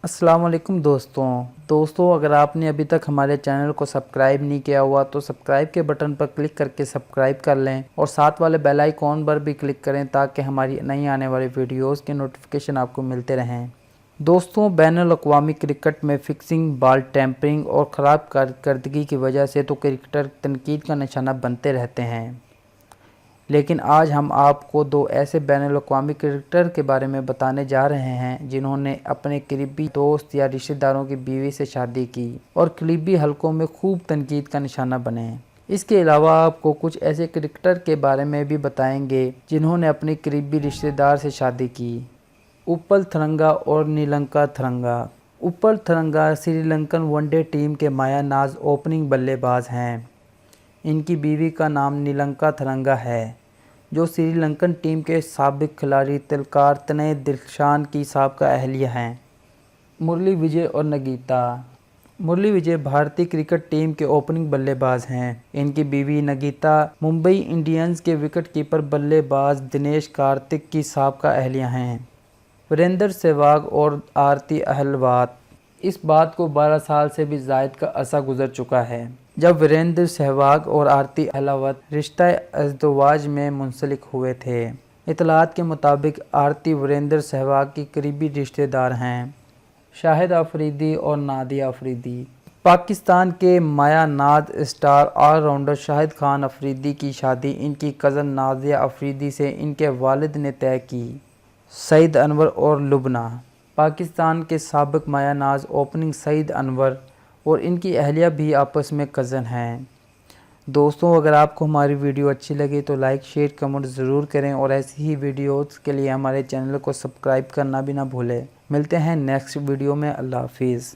अस्सलाम वालेकुम दोस्तों अगर आपने अभी तक हमारे चैनल को सब्सक्राइब नहीं किया हुआ तो सब्सक्राइब के बटन पर क्लिक करके सब्सक्राइब कर लें और साथ वाले बेल आइकॉन पर भी क्लिक करें ताकि हमारी नई आने वाली वीडियोस के नोटिफिकेशन आपको मिलते रहें। दोस्तों, बैनुल-अक़वामी क्रिकेट में फिक्सिंग, बॉल टेम्परिंग और ख़राब कारकर्दगी की वजह से तो क्रिकेटर तनकीद का निशाना बनते रहते हैं, लेकिन आज हम आपको दो ऐसे बैनुल-अक़वामी क्रिकेटर के बारे में बताने जा रहे हैं जिन्होंने अपने करीबी दोस्त या रिश्तेदारों की बीवी से शादी की और करीबी हलकों में खूब तनकीद का निशाना बने। इसके अलावा आपको कुछ ऐसे क्रिकेटर के बारे में भी बताएंगे जिन्होंने अपने करीबी रिश्तेदार से शादी की। उपल थरंगा और नीलंका थरंगा। उपल थरंगा श्रीलंकन वनडे टीम के माया नाज ओपनिंग बल्लेबाज हैं। इनकी बीवी का नाम नीलंका थरंगा है, जो श्रीलंकन टीम के साबिक खिलाड़ी तिलकारतने दिलशान की साबका अहलिया हैं। मुरली विजय और नगीता। मुरली विजय भारतीय क्रिकेट टीम के ओपनिंग बल्लेबाज हैं। इनकी बीवी नगीता मुंबई इंडियंस के विकेटकीपर बल्लेबाज दिनेश कार्तिक की साबका अहलिया हैं। वीरेंद्र सहवाग और आरती अहलवात। इस बात को 12 साल से भी ज़ायद का अरसा गुजर चुका है जब वीरेंद्र सहवाग और आरती अहलावत रिश्ता अज़दवाज में मुंसलिक हुए थे। इतलात के मुताबिक आरती वीरेंद्र सहवाग की करीबी रिश्तेदार हैं। शाहिद अफरीदी और नादिया अफरीदी। पाकिस्तान के माया नाज स्टार ऑलराउंडर शाहिद खान अफरीदी की शादी इनकी कज़न नादिया अफरीदी से इनके वालिद ने तय की। सईद अनवर और लुबना। पाकिस्तान के साबिक माया नाज ओपनिंग सईद अनवर और इनकी अहलिया भी आपस में कज़न हैं। दोस्तों, अगर आपको हमारी वीडियो अच्छी लगे तो लाइक शेयर कमेंट ज़रूर करें और ऐसी ही वीडियोस के लिए हमारे चैनल को सब्सक्राइब करना भी ना भूलें। मिलते हैं नेक्स्ट वीडियो में। अल्लाह हाफिज़।